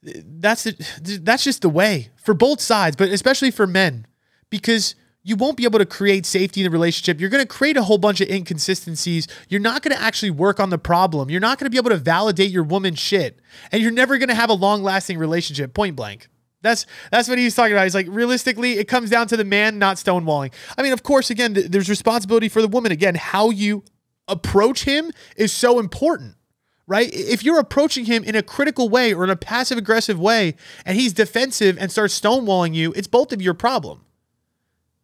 That's just the way for both sides, but especially for men, because you won't be able to create safety in the relationship. You're going to create a whole bunch of inconsistencies. You're not going to actually work on the problem. You're not going to be able to validate your woman's shit, and you're never going to have a long-lasting relationship, point blank. That's what he's talking about. He's like, realistically, it comes down to the man not stonewalling. I mean, of course, again, there's responsibility for the woman. Again, how you approach him is so important, right? If you're approaching him in a critical way or in a passive-aggressive way, and he's defensive and starts stonewalling you, it's both of your problem.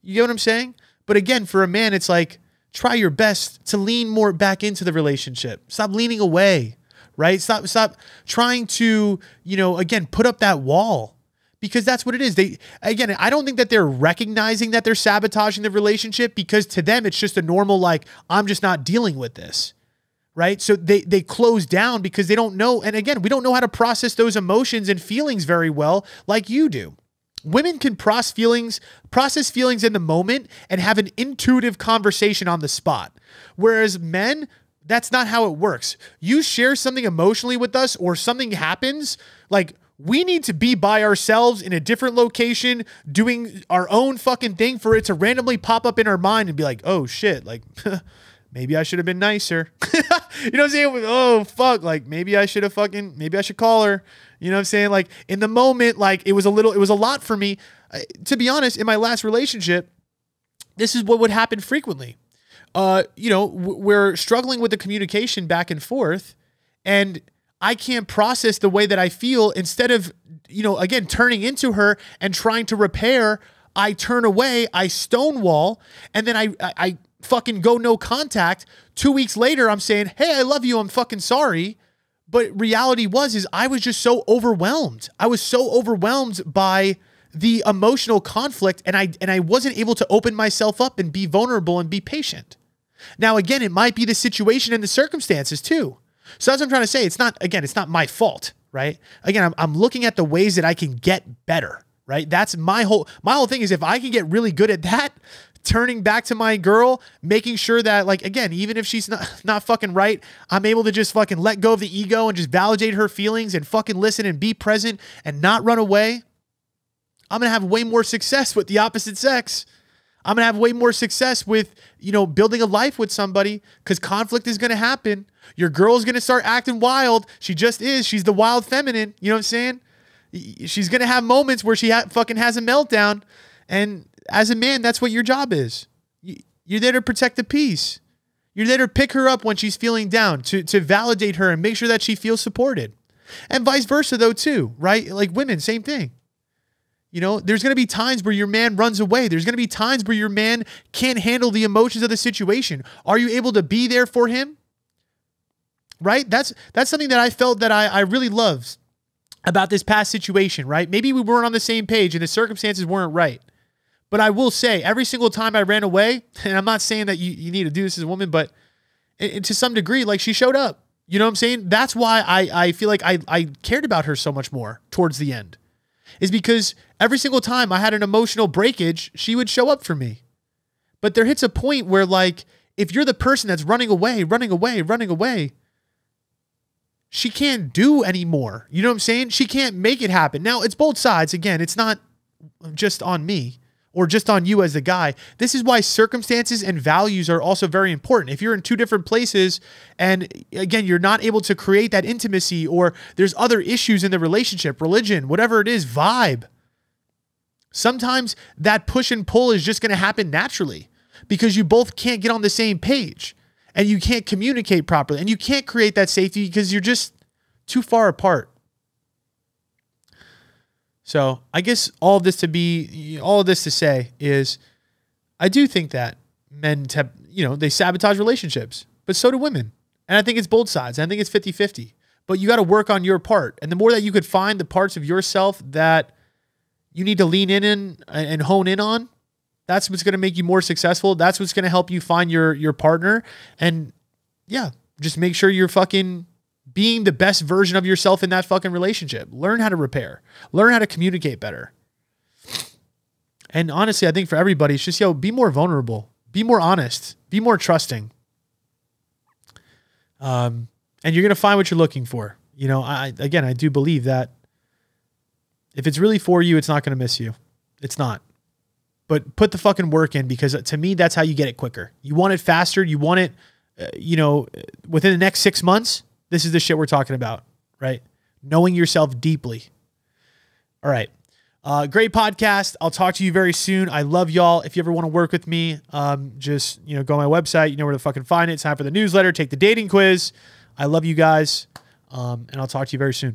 You get what I'm saying? But again, for a man, it's like, try your best to lean more back into the relationship. Stop leaning away, right? Stop trying to, again, put up that wall, because that's what it is. Again, I don't think that they're recognizing that they're sabotaging the relationship, because to them, it's just a normal, like, I'm just not dealing with this, right? So they close down because they don't know. And again, we don't know how to process those emotions and feelings very well like you do. Women can process feelings in the moment and have an intuitive conversation on the spot. Whereas men, that's not how it works. You share something emotionally with us or something happens, like, we need to be by ourselves in a different location doing our own fucking thing for it to randomly pop up in our mind and be like, oh shit, like, maybe I should have been nicer. You know what I'm saying? Oh, fuck. Like, maybe I should call her. You know what I'm saying? Like, in the moment, like, it was a lot for me. To be honest, in my last relationship, this is what would happen frequently. We're struggling with the communication back and forth, and I can't process the way that I feel. Instead of, again, turning into her and trying to repair, I turn away, I stonewall, and then I fucking go no contact. 2 weeks later, I'm saying, hey, I love you, I'm fucking sorry. But reality is I was just so overwhelmed. I was so overwhelmed by the emotional conflict, and I wasn't able to open myself up and be vulnerable and be patient. Now, again, it might be the situation and the circumstances too. So that's what I'm trying to say. It's not my fault, right? Again, I'm looking at the ways that I can get better, right? That's my whole thing is, if I can get really good at that, turning back to my girl, making sure that, like, again, even if she's not fucking right, I'm able to just fucking let go of the ego and just validate her feelings and fucking listen and be present and not run away. I'm going to have way more success with the opposite sex. I'm going to have way more success with, building a life with somebody, because conflict is going to happen. Your girl's going to start acting wild. She just is. She's the wild feminine. You know what I'm saying? She's going to have moments where she fucking has a meltdown. And as a man, that's what your job is. You're there to protect the peace. You're there to pick her up when she's feeling down, to validate her and make sure that she feels supported. And vice versa though too, right? Like women, same thing. There's going to be times where your man runs away. There's going to be times where your man can't handle the emotions of the situation. Are you able to be there for him? Right? That's something that I felt that I really loved about this past situation, right? Maybe we weren't on the same page and the circumstances weren't right. But I will say, every single time I ran away, and I'm not saying that you need to do this as a woman, but to some degree, like, she showed up. You know what I'm saying? That's why I feel like I cared about her so much more towards the end, is because every single time I had an emotional breakage, she would show up for me. But there hits a point where, like, if you're the person that's running away, she can't do anymore. You know what I'm saying? She can't make it happen. Now, it's both sides. Again, it's not just on me or just on you as the guy. This is why circumstances and values are also very important. If you're in two different places and, again, you're not able to create that intimacy, or there's other issues in the relationship, religion, whatever it is, vibe, sometimes that push and pull is just going to happen naturally because you both can't get on the same page and you can't communicate properly and you can't create that safety because you're just too far apart. So I guess all of this to say is, I do think that men have, they sabotage relationships, but so do women. And I think it's both sides. I think it's 50-50, but you got to work on your part. And the more that you could find the parts of yourself that you need to lean in and hone in on, that's what's going to make you more successful. That's what's going to help you find your partner. And yeah, just make sure you're fucking being the best version of yourself in that fucking relationship. Learn how to repair. Learn how to communicate better. And honestly, I think for everybody, it's just, be more vulnerable, be more honest, be more trusting. And you're going to find what you're looking for. I do believe that if it's really for you, it's not going to miss you. It's not. But put the fucking work in, because to me, that's how you get it quicker. You want it faster. You want it, within the next 6 months. This is the shit we're talking about, right? Knowing yourself deeply. All right. Great podcast. I'll talk to you very soon. I love y'all. If you ever want to work with me, just, go on my website. You know where to fucking find it. Sign up for the newsletter. Take the dating quiz. I love you guys. And I'll talk to you very soon.